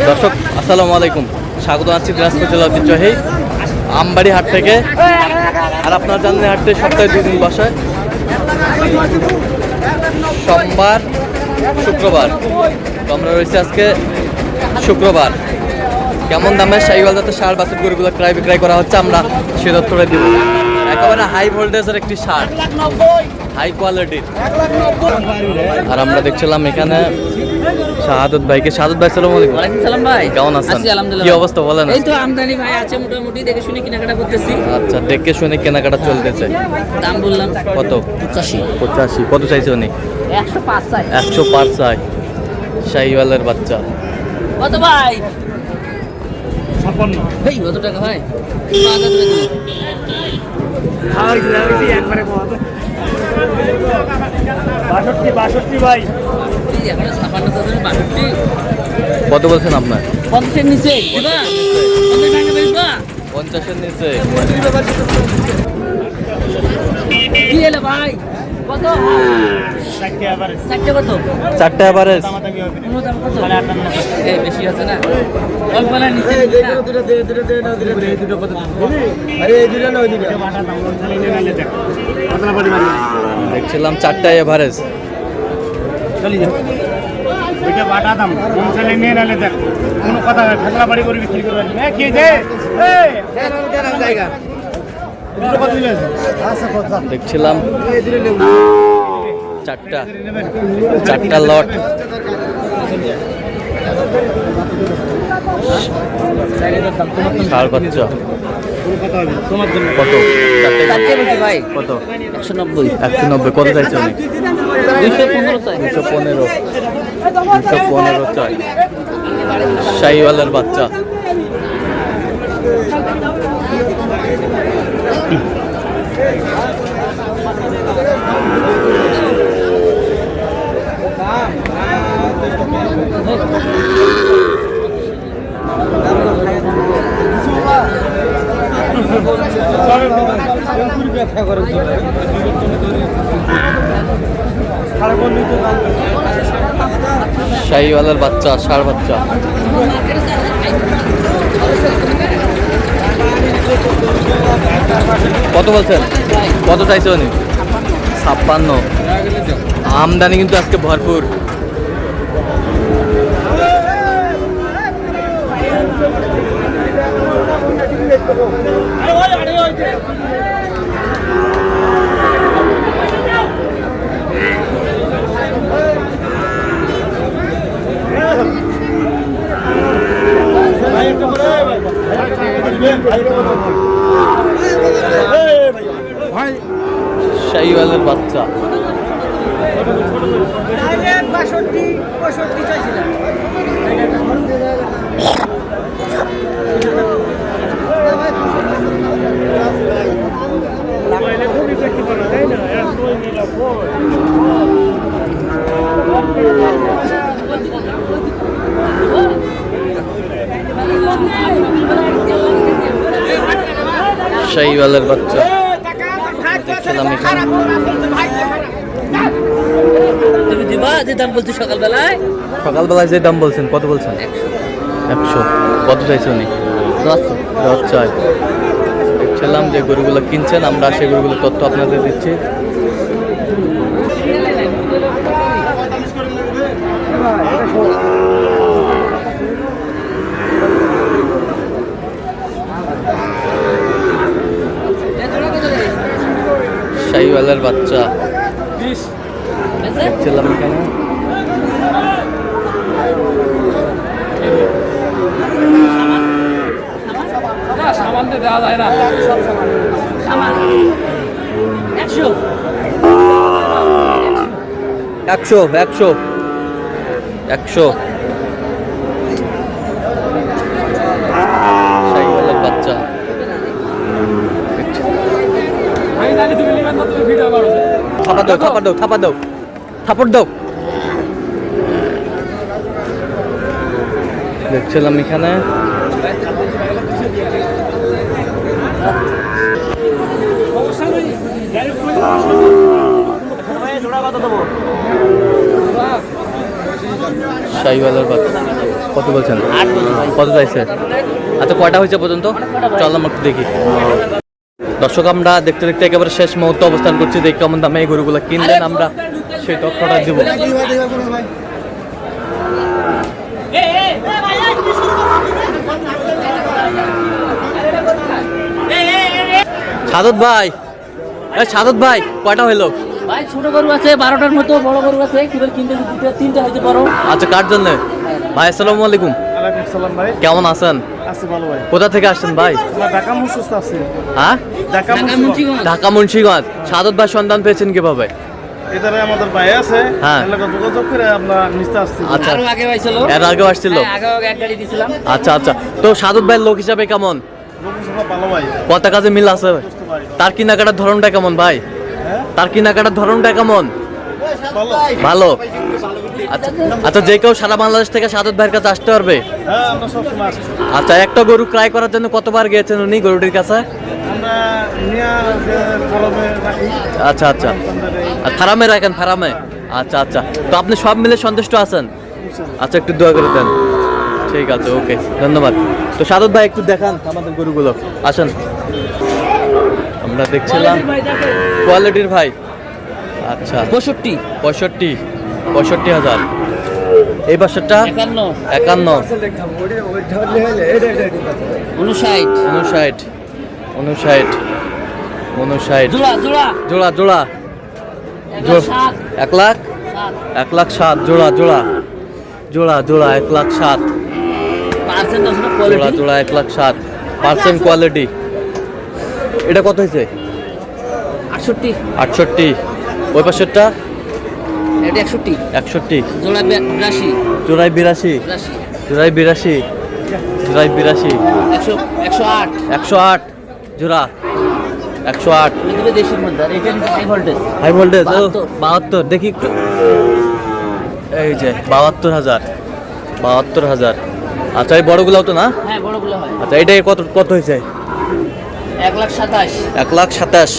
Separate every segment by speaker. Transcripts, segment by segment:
Speaker 1: দর্শক আসসালামু আলাইকুম, স্বাগত আছি দিনাজপুর জেলা ঐতিহ্যবাহী আমবাড়ি হাট থেকে। আর আপনারা জানেন হাটে সপ্তাহে 2 দিন বসে, সোমবার শুক্রবার। তো আমরা রয়েছি আজকে শুক্রবার। কেমন দামে শাহিওয়াল জাতের ষাঁড় বাছুর গরুগুলো ক্রয় বিক্রয় করা হচ্ছে আমরা সে তথ্যটা দিব। একেবারে হাই ভোল্টেজের একটি ষাঁড়, হাই কোয়ালিটির। আর আমরা দেখছিলাম এখানে শাহাদত ভাইকে। শাহাদত ভাই আসসালামু আলাইকুম।
Speaker 2: ওয়ালাইকুম সালাম ভাই,
Speaker 1: কেমন আছেন?
Speaker 2: আছি আলহামদুলিল্লাহ।
Speaker 1: কি অবস্থা বলেন?
Speaker 2: এই তো আমদানি ভাই আছে মোটামুটি, দেখে শুনে কেনাকাটা করতেছি।
Speaker 1: আচ্ছা, দেখে শুনে কেনাকাটা চলতেছে।
Speaker 2: দাম বললাম
Speaker 1: কত? 85। কত চাইছে উনি?
Speaker 2: 105 চাই।
Speaker 1: 105 চাই। শাহিওয়ালের বাচ্চা
Speaker 2: কত ভাই? 56। এই কত টাকা ভাই? বাজার করে দিন।
Speaker 3: খাওয়াই দিলাম একবারে কত? 62 ভাই।
Speaker 2: এই এখন 56,062।
Speaker 1: কত বলছেন আপনার?
Speaker 2: 50 এর নিচে দিবা? 50 টাকা বেচবা?
Speaker 1: 50 এর নিচে।
Speaker 2: কি এলো ভাই? কত? 60 কত?
Speaker 1: 4টা এভারেজ।
Speaker 2: কোনো দাম কত? এই বেশি আছে না? অল্প না নিচে না?
Speaker 1: দেখছিলাম 4টা এভারেজ।
Speaker 3: ওইটা বাটা দাম কোন ছেলে নিয়ে নালে দেখ কোনো কথা না, ঠাকলা বাড়ি করে বিক্রি করবে না কি যে এই জায়গা দুটো কত দিলে আচ্ছা কথা
Speaker 1: দেখছিলাম 4টা লট। ষাঁড় বাচ্চা
Speaker 3: তোমার জন্য
Speaker 1: কত?
Speaker 2: চারটে বলছি ভাই।
Speaker 1: কত?
Speaker 2: 190।
Speaker 1: 190। কত চাইছে উনি?
Speaker 2: 215 চাই।
Speaker 1: 215 চাই। শাহিওয়ালের বাচ্চা। শাহিওয়ালের বাচ্চা, ষাঁড় বাচ্চা। কত বলছেন? কত চাইছে উনি? 56। আমদানি কিন্তু আজকে ভরপুর। শাহিওয়ালের বাচ্চা। শাহিওয়ালের বাচ্চা দেখছিলাম এখানে।
Speaker 2: তুমি দিবা যে দাম বলছো সকালবেলায়?
Speaker 1: সকালবেলায় যে দাম বলছেন, কত বলছেন? 100। কত চাইছে উনি?
Speaker 2: 10
Speaker 1: চাই। দেখছিলাম যে গরুগুলো কিনছেন, আমরা সেই গরুগুলোর তথ্য আপনাদের দিচ্ছি। শাহিওয়ালের বাচ্চা দেখছিলাম এখানে।
Speaker 2: সামান্য দেওয়া যায় না। 100।
Speaker 1: শাহিওয়ালের বাচ্চা। থাপড় দাও। দেখছিলাম এখানে শাহিওয়ালের বাচ্চা। কত বলছেন?
Speaker 2: 8 বছর ভাই।
Speaker 1: কত চাইছে? আচ্ছা কয়টা হয়েছে পর্যন্ত? চল আমরা একটু দেখি। দর্শক আমরা দেখতে দেখতে একেবারে শেষ মুহূর্তে অবস্থান করছি, দেখি কেমন দামে এই গরুগুলো কিনলেন, আমরা সেই তথ্যটা দিব। সাদত ভাই, সাদত ভাই কয়টা হইলো?
Speaker 2: ভাই ছোট গরু আছে 12টার মতো, বড় গরু আছে কিভাবে কিনতে 2টা 3টা হয়েছে বড়।
Speaker 1: আচ্ছা কার জন্য? ভাই আসসালামু আলাইকুম,
Speaker 3: ওয়ালাইকুম সালাম ভাই।
Speaker 1: কেমন আছেন?
Speaker 3: আছি ভালো ভাই।
Speaker 1: কোথা থেকে আসছেন ভাই?
Speaker 3: আমরা ঢাকা মুসুস্ত আছি।
Speaker 1: হ্যাঁ,
Speaker 3: ঢাকা
Speaker 2: ঢাকা
Speaker 3: মুসুস্ত।
Speaker 2: মুন্সিগঞ্জ।
Speaker 1: ঢাকা মুন্সিগঞ্জ। সাদত ভাই সন্ধান পেয়েছেন কিভাবে?
Speaker 3: এধারে আমাদের ভাই আছে,
Speaker 1: হ্যাঁ।
Speaker 3: এলাকা যোগাযোগ করে আমরা নিতে আসছি।
Speaker 1: আচ্ছা,
Speaker 2: আরো আগে পাইছিল।
Speaker 1: এর আগেও আসছিল?
Speaker 2: হ্যাঁ, আগেও এক গাড়ি দিছিলাম।
Speaker 1: আচ্ছা আচ্ছা, তো সাদত ভাইয়ের লোক হিসাবে কেমন?
Speaker 3: লোকসভা ভালো ভাই।
Speaker 1: কত কাজে মিল আছে?
Speaker 3: সুস্থ ভাই।
Speaker 1: তার কেনাকাটার ধরনটা কেমন ভাই?
Speaker 3: হ্যাঁ
Speaker 1: তার কেনাকাটার ধরনটা কেমন?
Speaker 3: ভালো।
Speaker 1: ভালো। আচ্ছা আচ্ছা, যে কেউ সারা বাংলাদেশ থেকে সাদত ভাইয়ের কাছে আসতে পারবে?
Speaker 3: হ্যাঁ আমরা সবসময় আসছি।
Speaker 1: আচ্ছা, একটা গরু ক্রয় করার জন্য কতবার গিয়েছেন উনি গরুটির কাছে?
Speaker 3: আমরা নিয়ে ফরমে রাখি।
Speaker 1: আচ্ছা আচ্ছা,
Speaker 3: আমাদের এই
Speaker 1: আর ফার্মে রাখেন, ফার্মে। আচ্ছা আচ্ছা, তো আপনি সব মিলে সন্তুষ্ট আছেন? আচ্ছা, একটু দোয়া করে দেন। ঠিক আছে, ওকে, ধন্যবাদ। তো সাদত ভাই একটু দেখান আমাদের গরুগুলো, আসেন। আমরা দেখছিলাম কোয়ালিটির ভাই। আচ্ছা,
Speaker 2: 65
Speaker 1: 65,000। এই বছরটা
Speaker 2: 51
Speaker 1: 51,
Speaker 2: 59
Speaker 1: 59, 59, 59।
Speaker 2: জোড়া জোড়া
Speaker 1: জোড়া জোড়া
Speaker 2: 107
Speaker 1: 1 লাখ 1,07,000 জোড়া জোড়া জোড়া জোড়া 1,07,000
Speaker 2: পার্সেন্ট আসলে
Speaker 1: জোড়া
Speaker 2: কোয়ালিটি
Speaker 1: জোড়া 1,07,000% কোয়ালিটি। এটা কত হয়েছে?
Speaker 2: 68
Speaker 1: 68। ওই পাশেরটা
Speaker 2: এটা 61
Speaker 1: 61,
Speaker 2: জোড়া 82
Speaker 1: জোড়ায় 82,
Speaker 2: 82
Speaker 1: জোড়ায় 82, জোড়ায় 82,
Speaker 2: 108
Speaker 1: 108 জোড়া 108।
Speaker 2: এগুলো দেশের মধ্যে আর এটা হাই ভোল্টেজ
Speaker 1: হাই ভোল্টেজ
Speaker 2: 72
Speaker 1: 72, দেখি একটু। এই যে 72,000, 72,000। আচ্ছা, এই বড়গুলাও তো না?
Speaker 2: হ্যাঁ বড়গুলো হয়
Speaker 1: আচ্ছা, এটাই কত কত হয়েছে?
Speaker 2: 127
Speaker 1: 1,27,000,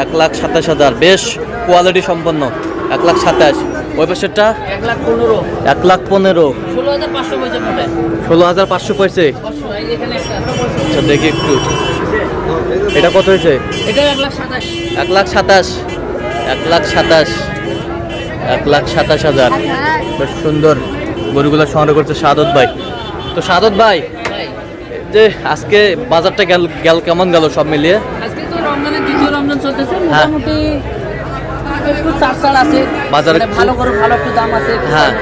Speaker 1: 1,27,000, বেশ কোয়ালিটি সম্পন্ন। 1,27,000। ওই পাশেরটা
Speaker 2: 115
Speaker 1: 1,15,000,
Speaker 2: 16,500 পয়সা মোটে
Speaker 1: 16,500 পড়ছে।
Speaker 2: 500 এই যে এখানে একটা
Speaker 1: আচ্ছা, দেখি একটু। এটা কত হয়েছে?
Speaker 2: এটা 127
Speaker 1: 1,27,000, 1,27,000, 1,27,000। বেশ সুন্দর গরুগুলো সংগ্রহ করছে সাদত ভাই। তো সাদত ভাই,
Speaker 2: ভাই
Speaker 1: যে আজকে বাজারটা গেল কেমন গেল সব মিলিয়ে?
Speaker 2: আজকে তো রমজানের দ্বিতীয় রমজান চলতেছে
Speaker 1: হ্যাঁ।
Speaker 2: মোটামুটি একটু চার আছে
Speaker 1: বাজারে
Speaker 2: মানে
Speaker 1: একটু-
Speaker 2: ভালো করে ভালো একটু দাম আছে
Speaker 1: হ্যাঁ।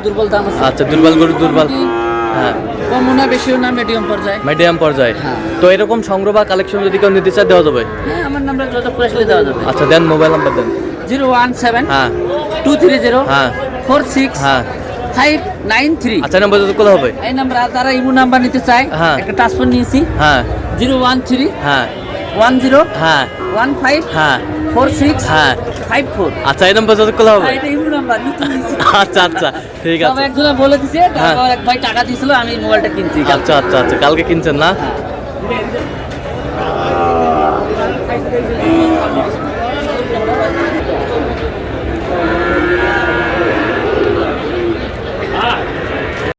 Speaker 2: দুর্বল দাম আছে
Speaker 1: আচ্ছা, দুর্বল গরু দুর্বল।
Speaker 2: মোটামুটি
Speaker 1: হ্যাঁ,
Speaker 2: কমও না বেশিও না মিডিয়াম পর্যায়ে
Speaker 1: মিডিয়াম পর্যায়ে।
Speaker 2: হ্যাঁ।
Speaker 1: তো এরকম সংগ্রহ বা কালেকশন যদি কেউ নিতে চায় দেওয়া যাবে?
Speaker 2: হ্যাঁ আমার নাম্বার যত আসলে দেওয়া যাবে
Speaker 1: আচ্ছা, দেন, মোবাইল নাম্বার দেন।
Speaker 2: 017
Speaker 1: হ্যাঁ
Speaker 2: 230
Speaker 1: হ্যাঁ
Speaker 2: 46
Speaker 1: হ্যাঁ।
Speaker 2: 593
Speaker 1: আচ্ছা, নাম্বার যত কোথাও হবে?
Speaker 2: এই নাম্বার যারা ইমো নাম্বার নিতে চায়
Speaker 1: হ্যাঁ।
Speaker 2: একটা ট্রান্সফার নিয়েছি
Speaker 1: হ্যাঁ
Speaker 2: 013
Speaker 1: হ্যাঁ
Speaker 2: 10
Speaker 1: হ্যাঁ
Speaker 2: 15
Speaker 1: হ্যাঁ
Speaker 2: 46
Speaker 1: হ্যাঁ।
Speaker 2: 54
Speaker 1: আচ্ছা, এই নাম্বার যত কোথাও হবে?
Speaker 2: এটা ইমো নাম্বার নতুন নিয়েছি
Speaker 1: আচ্ছা আচ্ছা, ঠিক
Speaker 2: তবে
Speaker 1: আছে।
Speaker 2: একজনে বলে দিছে
Speaker 1: হ্যাঁ।
Speaker 2: তারপর এক ভাই টাকা দিয়েছিল আমি মোবাইলটা কিনছি
Speaker 1: আচ্ছা আচ্ছা আচ্ছা, কালকে কিনছেন না?
Speaker 2: হ্যাঁ।